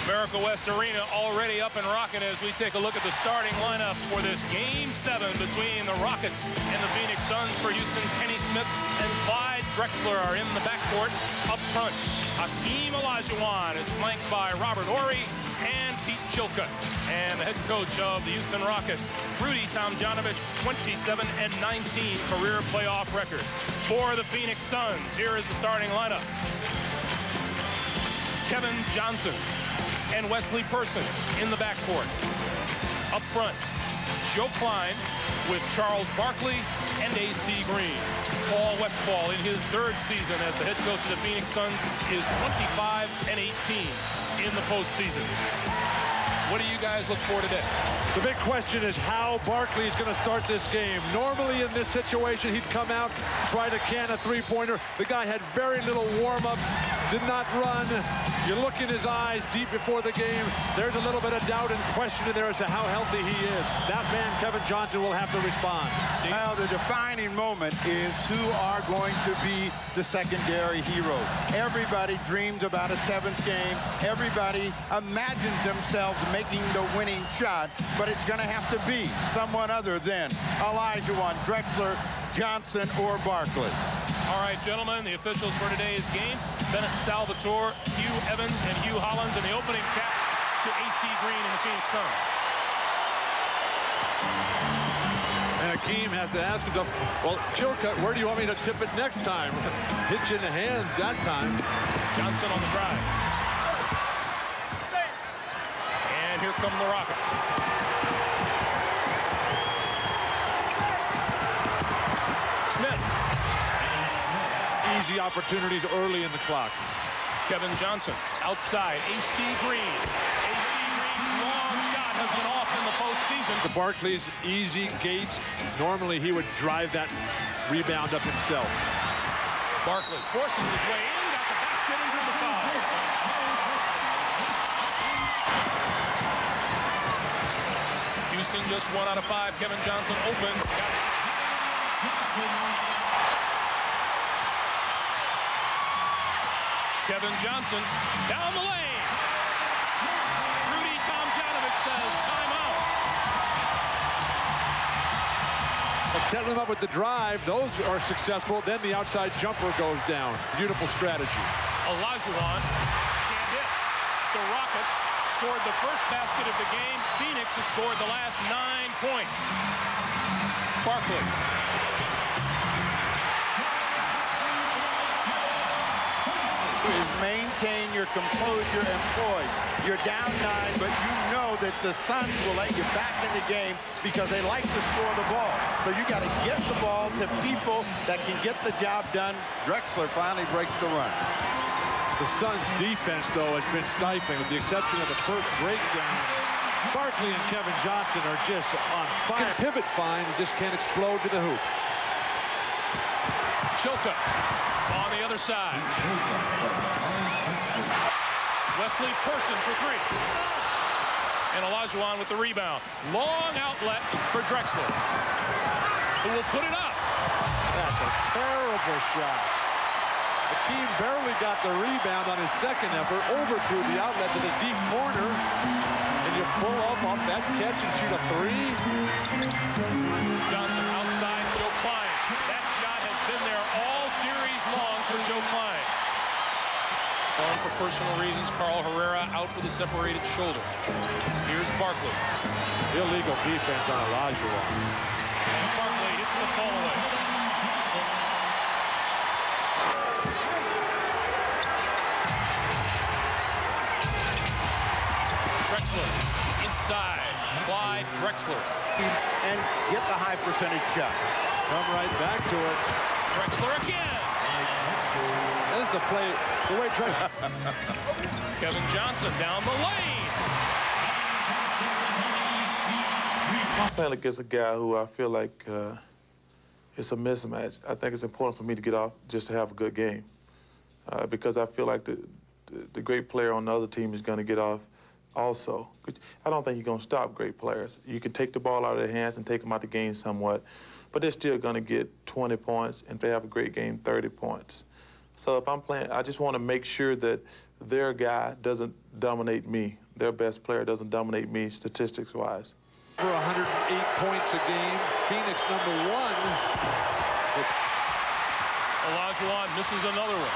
America West Arena already up and rocking as we take a look at the starting lineup for this Game 7 between the Rockets and the Phoenix Suns. For Houston, Kenny Smith and Clyde Drexler are in the backcourt. Up front, Hakeem Olajuwon is flanked by Robert Horry and Pete Chilcutt. And the head coach of the Houston Rockets, Rudy Tomjanovich, 27-19 career playoff record. For the Phoenix Suns, here is the starting lineup. Kevin Johnson and Wesley Person in the backcourt. Up front, Joe Klein with Charles Barkley and A.C. Green. Paul Westphal, in his third season as the head coach of the Phoenix Suns, is 25-18 in the postseason. What do you guys look for today? The big question is how Barkley is going to start this game. Normally in this situation, he'd come out, try to can a three-pointer. The guy had very little warm-up, did not run. You look in his eyes deep before the game. There's a little bit of doubt and question in there as to how healthy he is. That man, Kevin Johnson, will have to respond. Now, the defining moment is who are going to be the secondary heroes. Everybody dreams about a seventh game. Everybody imagines themselves making the winning shot, but it's going to have to be someone other than Olajuwon, Drexler, Johnson, or Barkley. All right, gentlemen, the officials for today's game: Bennett Salvatore, Hugh Evans, and Hugh Hollins, and the opening tap to A.C. Green and the Phoenix Suns. And Hakeem has to ask himself, well, Chilcutt, where do you want me to tip it next time? Hit you in the hands that time. Johnson on the drive. And here come the Rockets. Smith. Easy opportunities early in the clock. Kevin Johnson outside. A.C. Green. A.C. Green's long shot has been off in the postseason. To Barkley's easy gate, normally he would drive that rebound up himself. Barkley forces his way in, got the basket and drew the foul. Houston just 1 out of 5. Kevin Johnson open. Got it. Kevin Johnson down the lane. Rudy Tomjanovich says timeout. Set him up with the drive. Those are successful. Then the outside jumper goes down. Beautiful strategy. Olajuwon can't hit. The Rockets scored the first basket of the game. Phoenix has scored the last 9 points. Barkley. Is maintain your composure and poise. You're down 9, but you know that the Suns will let you back in the game because they like to score the ball. So you got to get the ball to people that can get the job done. Drexler finally breaks the run. The Suns' defense, though, has been stifling, with the exception of the first breakdown. Barkley and Kevin Johnson are just on fire. Can pivot fine, just can't explode to the hoop. Chilcutt on the other side. Wesley Person for 3. And Olajuwon with the rebound. Long outlet for Drexler, who will put it up. That's a terrible shot. Hakeem barely got the rebound on his second effort, overthrew the outlet to the deep corner, and you pull up off that catch and shoot a 3. Johnson outside, Joe Klein. That shot has been there all series long for Joe Klein. For personal reasons, Carl Herrera out with a separated shoulder. Here's Barkley. Illegal defense on Olajuwon. Barkley hits the fall away. Drexler inside. Clyde Drexler. And get the high percentage shot. Come right back to it. Drexler again. This is a play, the way Drexler. Kevin Johnson down the lane. I'm playing against a guy who I feel like it's a mismatch. I think it's important for me to get off just to have a good game because I feel like the great player on the other team is going to get off also. I don't think you're going to stop great players. You can take the ball out of their hands and take them out the game somewhat, but they're still going to get 20 points, and if they have a great game, 30 points. So if I'm playing, I just want to make sure that their guy doesn't dominate me. Their best player doesn't dominate me statistics-wise. For 108 points a game, Phoenix #1. Olajuwon misses another one.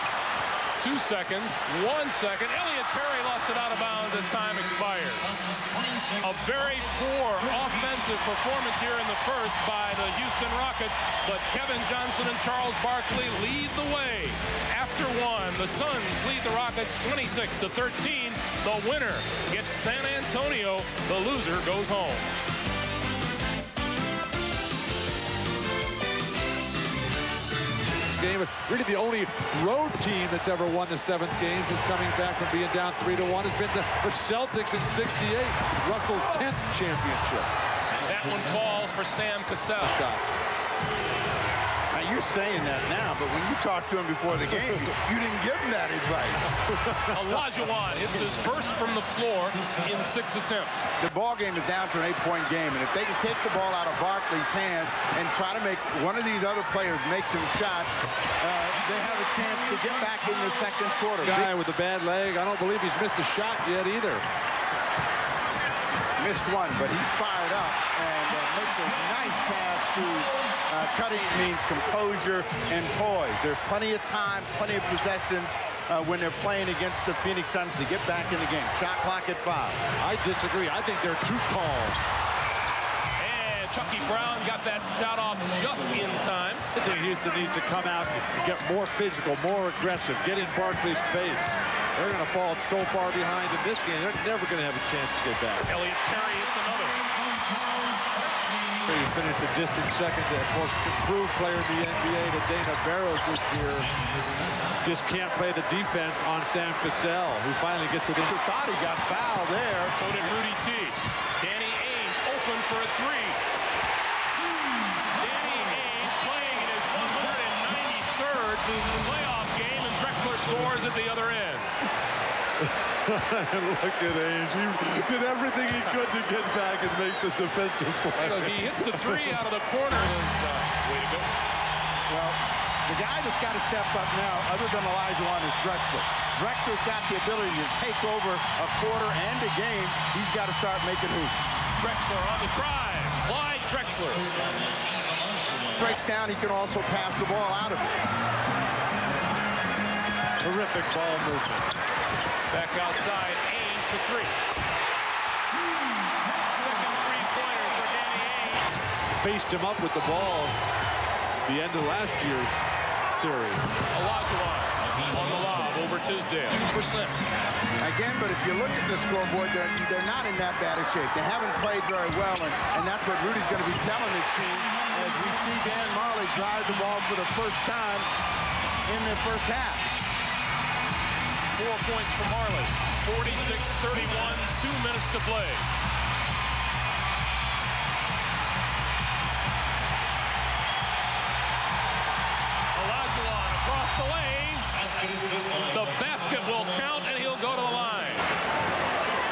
2 seconds, 1 second. Elliot Perry lost it out of bounds as time expires. A very poor offensive performance here in the first by the Houston Rockets, but Kevin Johnson and Charles Barkley lead the way. After one, the Suns lead the Rockets 26-13. The winner gets San Antonio. The loser goes home. Game, really the only road team that's ever won the 7th game since coming back from being down 3-1 has been the Celtics in '68, Russell's 10th championship. That one falls for Sam Cassell. Shots. Now, you're saying that now, but when you talked to him before the game, you didn't give him that advice. Olajuwon hits his first from the floor in 6 attempts. The ball game is down to an 8-point game, and if they can take the ball out of Barkley's hands and try to make one of these other players make some shots, they have a chance to get back in the second quarter. Guy with a bad leg, I don't believe he's missed a shot yet either. Missed one, but he's fired up and makes a nice pass to cutting. Means composure and poise. There's plenty of time, plenty of possessions when they're playing against the Phoenix Suns to get back in the game. Shot clock at 5. I disagree. I think they're too calm. And Chucky Brown got that shot off just in time. I think Houston needs to come out and get more physical, more aggressive, get in Barkley's face. They're going to fall so far behind in this game, they're never going to have a chance to get back. Elliot Perry hits another. He finished a distant second to the most improved player in the NBA, to Dana Barros this year. Just can't play the defense on Sam Cassell, who finally gets within. I thought he got fouled there. So did Rudy T. Danny Ainge open for a 3. Danny Ainge playing in his 193rd playoff game, and Drexler scores at the other end. Look at Ainge. He did everything he could to get back and make this offensive play. He hits the 3 out of the corner. Way to go. Well, the guy that's got to step up now, other than Olajuwon, is Drexler. Drexler's got the ability to take over a quarter and a game. He's got to start making hoops. Drexler on the drive. Clyde Drexler. Breaks down, he can also pass the ball out of it. Terrific ball movement. Back outside, Ainge for 3. Second three-pointer for Danny Ainge. Faced him up with the ball the end of last year's series. Olajuwon on the lob over Tisdale. 2%. Again, but if you look at the scoreboard, they're not in that bad a shape. They haven't played very well, and that's what Rudy's going to be telling his team as we see Dan Marley drive the ball for the first time in the first half. 4 points for Marley. 46-31, 2 minutes to play. Olajuwon across the lane. The basket will count, and he'll go to the line.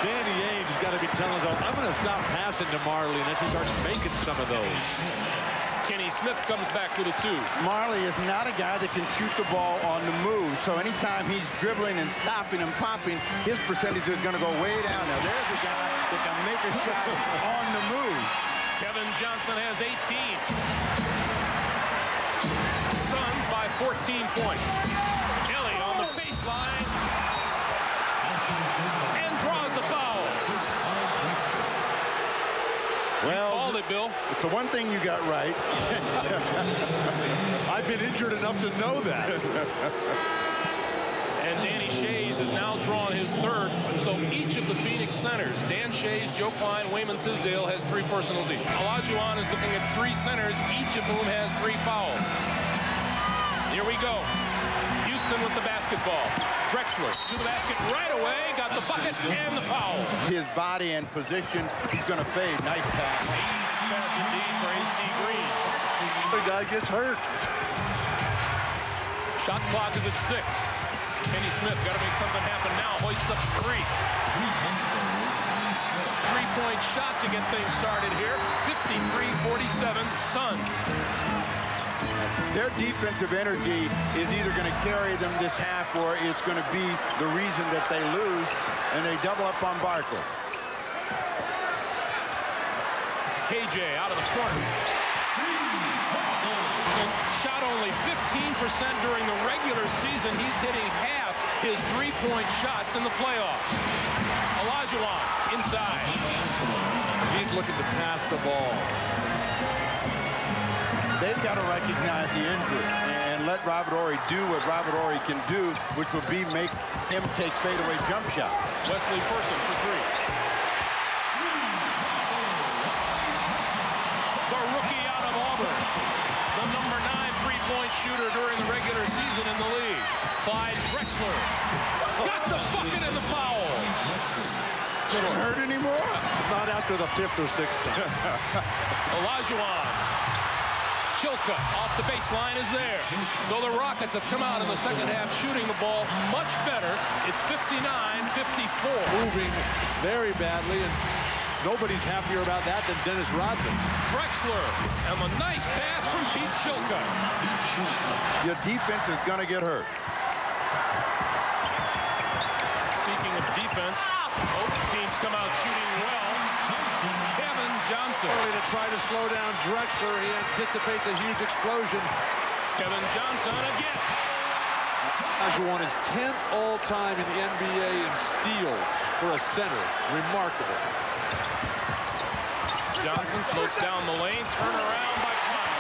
Danny Ainge has got to be telling himself, I'm going to stop passing to Marley unless he starts making some of those. Kenny Smith comes back with a 2. Marley is not a guy that can shoot the ball on the move. So anytime he's dribbling and stopping and popping, his percentage is going to go way down. Now there's a guy that can make a shot on the move. Kevin Johnson has 18. Suns by 14 points. Kelly on the baseline. And draws the foul. Well, called it, Bill. It's the one thing you got right. I've been injured enough to know that. And Danny Shays has now drawn his 3rd. So each of the Phoenix centers, Dan Shays, Joe Klein, Wayman Tisdale, has 3 personals each. Olajuwon is looking at 3 centers, each of whom has 3 fouls. Here we go. Houston with the basketball. Drexler to the basket right away. Got the bucket and the foul. His body and position, he's going to fade. Nice pass. Pass indeed for A.C. Green. The guy gets hurt. Shot clock is at 6. Kenny Smith got to make something happen now. Hoists up 3. 3-point shot to get things started here. 53-47 Suns. Their defensive energy is either going to carry them this half or it's going to be the reason that they lose, and they double up on Barkley. KJ out of the corner. Shot only 15% during the regular season. He's hitting half his three-point shots in the playoffs. Olajuwon inside. He's looking to pass the ball. They've got to recognize the injury and let Robert Horry do what Robert Horry can do, which will be make him take fadeaway jump shot. Wesley Person for three. The rookie out of Auburn. The number 9 three-point shooter during the regular season in the league. Clyde Drexler. Got the bucket and the foul. Doesn't hurt anymore? Not after the 5th or 6th time. Olajuwon. Chilka off the baseline is there. So the Rockets have come out in the second half shooting the ball much better. It's 59-54. Moving very badly, and nobody's happier about that than Dennis Rodman. Drexler, and a nice pass from Pete Chilka. Your defense is going to get hurt. Speaking of defense, both teams come out shooting well. Kevin Johnson. Early to try to slow down Drexler. He anticipates a huge explosion. Kevin Johnson again. Olajuwon is 10th all-time in the NBA in steals for a center. Remarkable. Johnson floats down the lane. Turn around by Klein.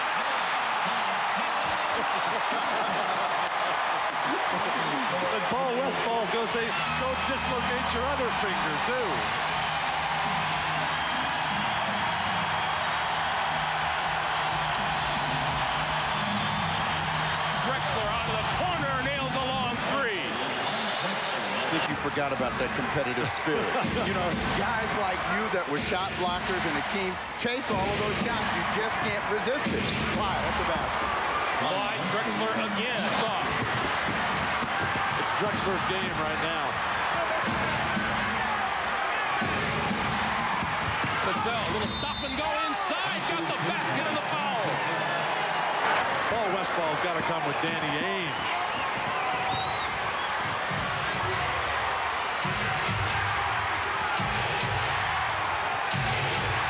And Paul Westphal is going to say, don't dislocate your other finger, too. Drexler out of the corner, nails a long three. I think you forgot about that competitive spirit. You know, guys like you that were shot blockers and Akeem chase all of those shots. You just can't resist it. Clyde at the basket. Clyde Drexler again. Soft. It's Drexler's game right now. Cassell, a little stop and go inside. Got the basket and the foul. Paul Westphal's got to come with Danny Ainge.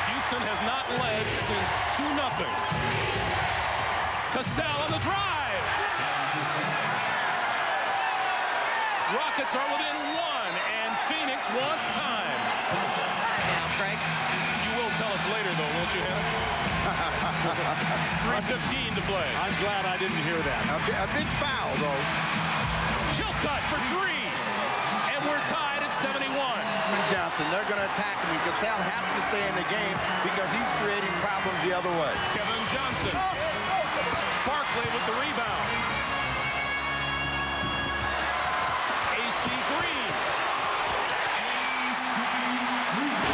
Houston has not led since 2-0. Cassell on the drive. Rockets are within 1, and Phoenix wants time. Now, Craig. You will tell us later, though, won't you, Hannah? 3:15 to play. I'm glad I didn't hear that. A big foul, though. Chilcutt for 3, and we're tied at 71. Johnson, they're going to attack him. Cassell has to stay in the game because he's creating problems the other way. Kevin Johnson. Barkley with the rebound. AC Green.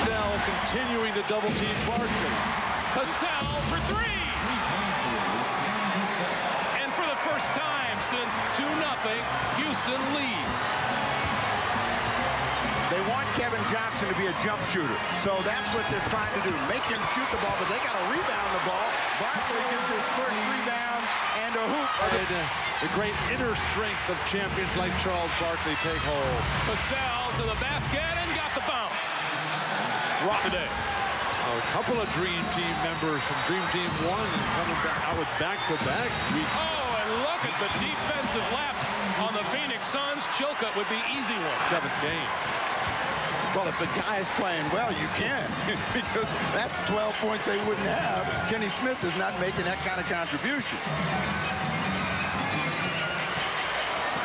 Cassell continuing to double team Barkley. Cassell for 3. And for the first time since 2-0, Houston leads. They want Kevin Johnson to be a jump shooter. So that's what they're trying to do. Make him shoot the ball, but they got to rebound the ball. Barkley gets his first rebound and a hoop. The great inner strength of champions like Charles Barkley take hold. Cassell to the basket and got the bounce. Rock today. A couple of Dream Team members from Dream Team 1 coming back out with back-to-back weeks. Oh, and look at the defensive lapse on the Phoenix Suns. Chilcutt would be easy one. 7th game. Well, if the guy's playing well, you can. Because that's 12 points they wouldn't have. Kenny Smith is not making that kind of contribution.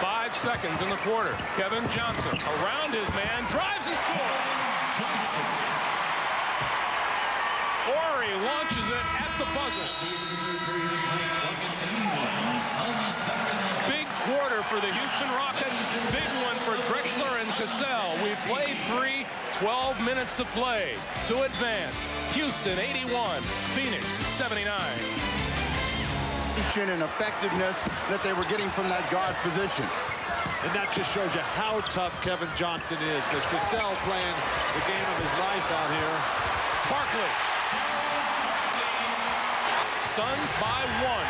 5 seconds in the quarter. Kevin Johnson around his man, drives and scores. Horry launches it at the buzzer. Big quarter for the Houston Rockets. Big one for Drexler and Cassell. We played 3, 12 minutes to play to advance. Houston 81, Phoenix 79. And effectiveness that they were getting from that guard position. And that just shows you how tough Kevin Johnson is, because Cassell playing the game of his life out here. Barkley. Suns by 1.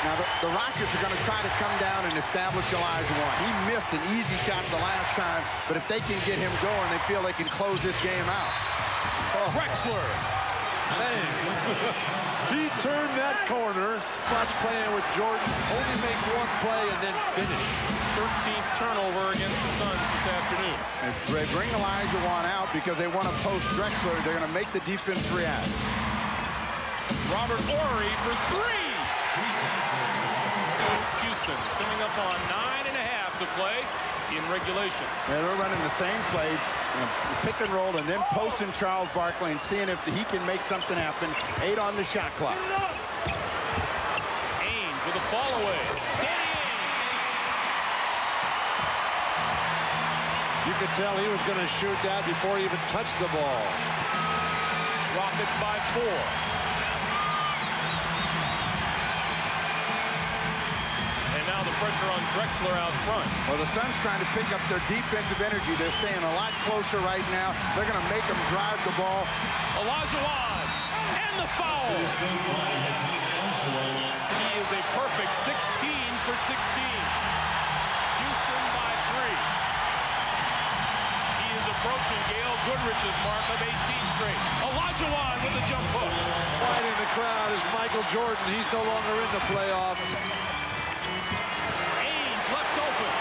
Now, the Rockets are going to try to come down and establish Olajuwon. He missed an easy shot the last time, but if they can get him going, they feel they can close this game out. Drexler. He turned that corner. Watch playing with Jordan. Only make one play and then finish. 13th turnover against the Suns this afternoon. And they bring Olajuwon out because they want to post Drexler. They're going to make the defense react. Robert Horry for three. Houston coming up on 9.5 to play in regulation. Yeah, they're running the same play, pick and roll, and then posting Charles Barkley and seeing if he can make something happen. 8 on the shot clock. Ainge with a fall away. Danny Ainge. You could tell he was going to shoot that before he even touched the ball. Rockets by 4. Now the pressure on Drexler out front. Well, the Suns trying to pick up their defensive energy. They're staying a lot closer right now. They're going to make them drive the ball. Olajuwon and the foul. He is a perfect 16 for 16. Houston by 3. He is approaching Gail Goodrich's mark of 18 straight. Olajuwon with the jump hook. Fighting the crowd is Michael Jordan. He's no longer in the playoffs. Left open.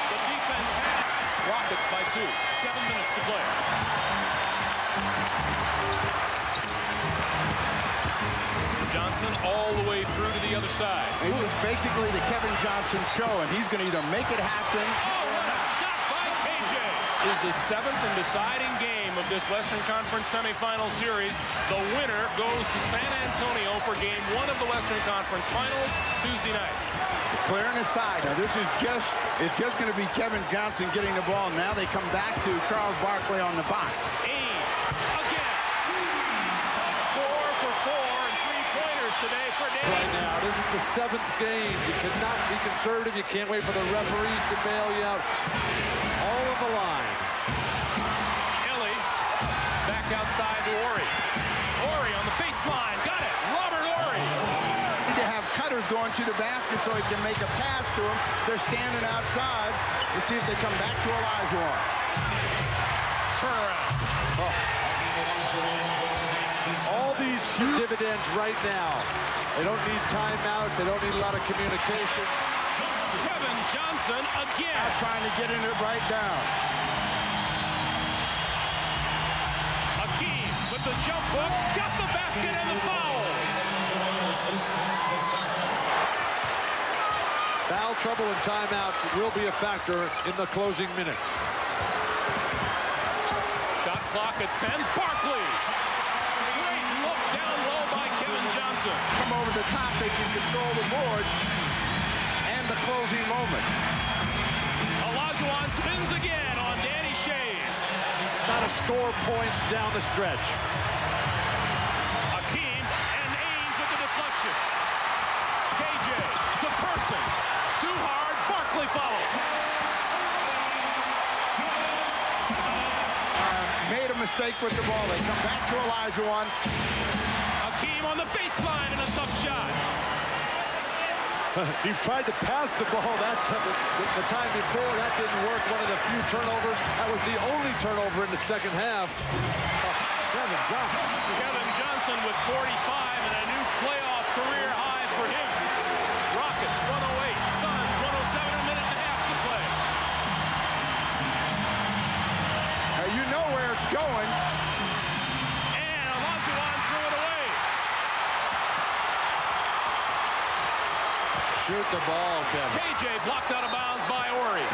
The defense has Rockets by 2. 7 minutes to play. Johnson all the way through to the other side. This is basically the Kevin Johnson show, and he's going to either make it happen. Oh, what a shot by KJ. Is the 7th and deciding game of this Western Conference semifinal series. The winner goes to San Antonio for game 1 of the Western Conference Finals Tuesday night. Clearing the side. Now this is it's just going to be Kevin Johnson getting the ball. Now they come back to Charles Barkley on the box. Ainge again. 4 for 4 and 3-pointers today for Danny. Right now, this is the 7th game. You cannot be conservative. You can't wait for the referees to bail you out. All of the line. Back outside to Horry. Horry on the baseline. Got it. Robert Horry. Need to have cutters going to the basket so he can make a pass to him. They're standing outside. Let's see if they come back to Olajuwon. Turnaround. Oh. All these huge dividends right now. They don't need timeouts. They don't need a lot of communication. Kevin Johnson again. Now trying to get in it right down. Akeem with the jump hook, got the basket and the foul. Foul trouble and timeouts will be a factor in the closing minutes. Shot clock at 10. Barkley. Great look down low by Kevin Johnson. Come over the top, they can control the board and the closing moment. Olajuwon spins again on Danny Shays. Not a score points down the stretch. Akeem and Ainge with the deflection. KJ to Person. Too hard. Barkley follows. Made a mistake with the ball. They come back to Olajuwon. Akeem on the baseline and a tough shot. He tried to pass the ball the time before. That didn't work. One of the few turnovers. That was the only turnover in the second half. Kevin Johnson. Kevin Johnson with 45 and a new playoff career high for him. Rockets 108, Suns 107, a minute and a half to play. Now you know where it's going. And Olajuwon threw it away. Shoot the ball, Kevin. KJ blocked out of bounds by Horry.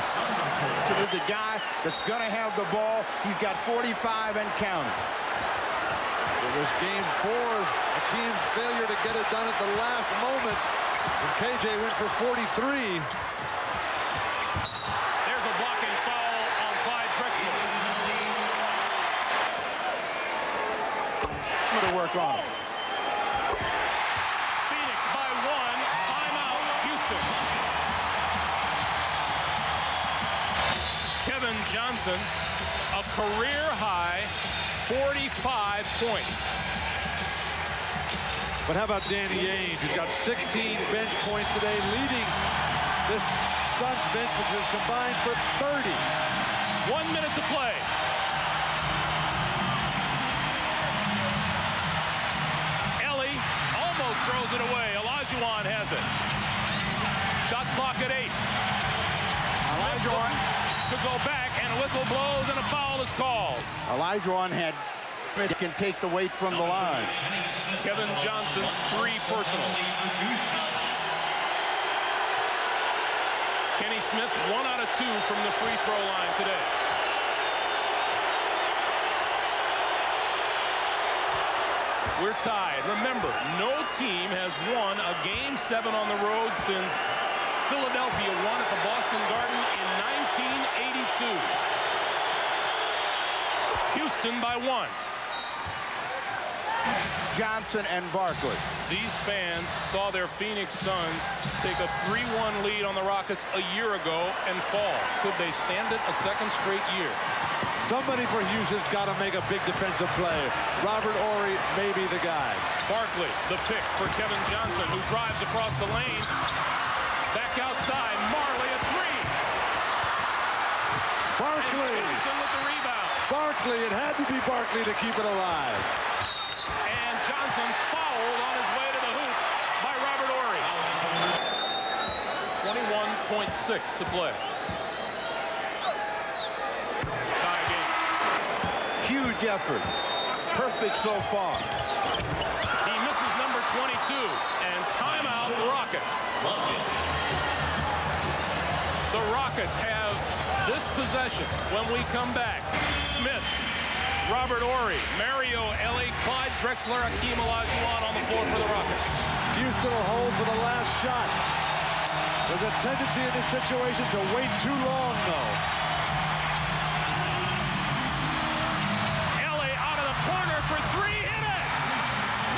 To the guy that's going to have the ball. He's got 45 and counting. It was game 4. Akeem's failure to get it done at the last moment. And KJ went for 43. There's a blocking foul on Clyde Drexler. Going to work on it. Phoenix by 1. Timeout, Houston. Kevin Johnson, a career high 45 points. But how about Danny Ainge, who's got 16 bench points today, leading this Suns bench, which is combined for 30. 1 minute to play. Ellie almost throws it away. Olajuwon has it. Shot clock at 8. Olajuwon to go back, and a whistle blows, and a foul is called. Olajuwon can take the weight from the line. Kevin Johnson, 3 personal. Kenny Smith, 1 out of 2 from the free throw line today. We're tied. Remember, no team has won a Game 7 on the road since Philadelphia won at the Boston Garden in 1982. Houston by 1. Johnson and Barkley. These fans saw their Phoenix Suns take a 3-1 lead on the Rockets a year ago and fall. Could they stand it a second straight year? Somebody for Houston's got to make a big defensive play. Robert Horry may be the guy. Barkley, the pick for Kevin Johnson, who drives across the lane. Back outside, Marley a 3. Barkley. And Johnson with the rebound. Barkley, it had to be Barkley to keep it alive. And Johnson fouled on his way to the hoop by Robert Horry. 21.6 to play. Tie game. Huge effort. Perfect so far. He misses number 22. And timeout, Rockets. The Rockets have this possession when we come back. Smith, Robert Horry, Mario Elie, Clyde Drexler, Hakeem Olajuwon on the floor for the Rockets. Houston will hold for the last shot. There's a tendency in this situation to wait too long, though. Elie out of the corner for 3, hit it!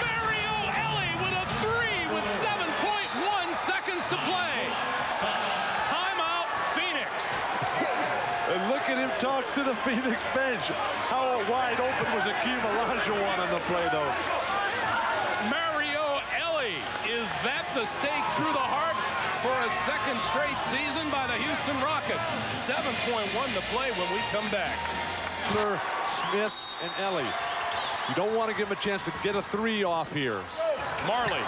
Mario Elie with a 3 with 7.1 seconds to play. Timeout, Phoenix. And look at him talk to the Phoenix bench. How wide open was Hakeem Olajuwon on the play, though? Mario Elie. Is that the stake through the heart for a second straight season by the Houston Rockets? 7.1 to play when we come back. Smith and Elie. You don't want to give him a chance to get a 3 off here. Marley.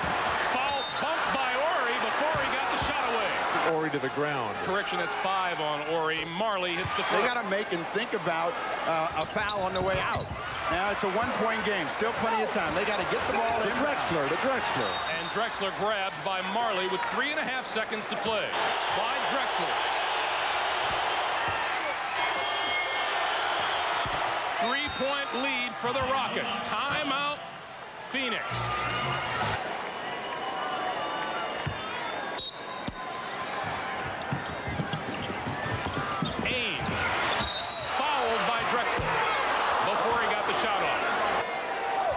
Foul bumped by Horry before he got the shot away. Horry to the ground. Correction, that's 5 on Horry. Marley hits the first. They got to make and think about a foul on the way out. Now it's a 1-point game. Still plenty of time. They got to get the ball in. Drexler. And Drexler grabbed by Marley with 3.5 seconds to play. By Drexler. 3-point lead for the Rockets. Timeout, Phoenix. Ainge. Fouled by Drexler before he got the shot off.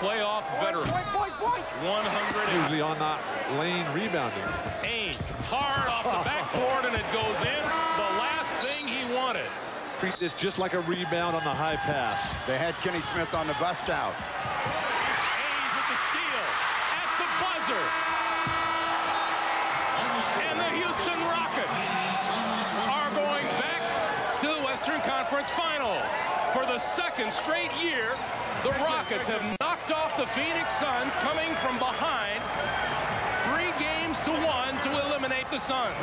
Playoff veteran. 100. Usually on that lane rebounding. Ainge. Hard off the backboard, and it goes in. The last thing he wanted. Treat this just like a rebound on the high pass. They had Kenny Smith on the bust out. Ainge with the steal at the buzzer. And the Houston Rockets are going back to the Western Conference Finals. For the second straight year, the Rockets have knocked off the Phoenix Suns, coming from behind 3-1 to eliminate the Suns.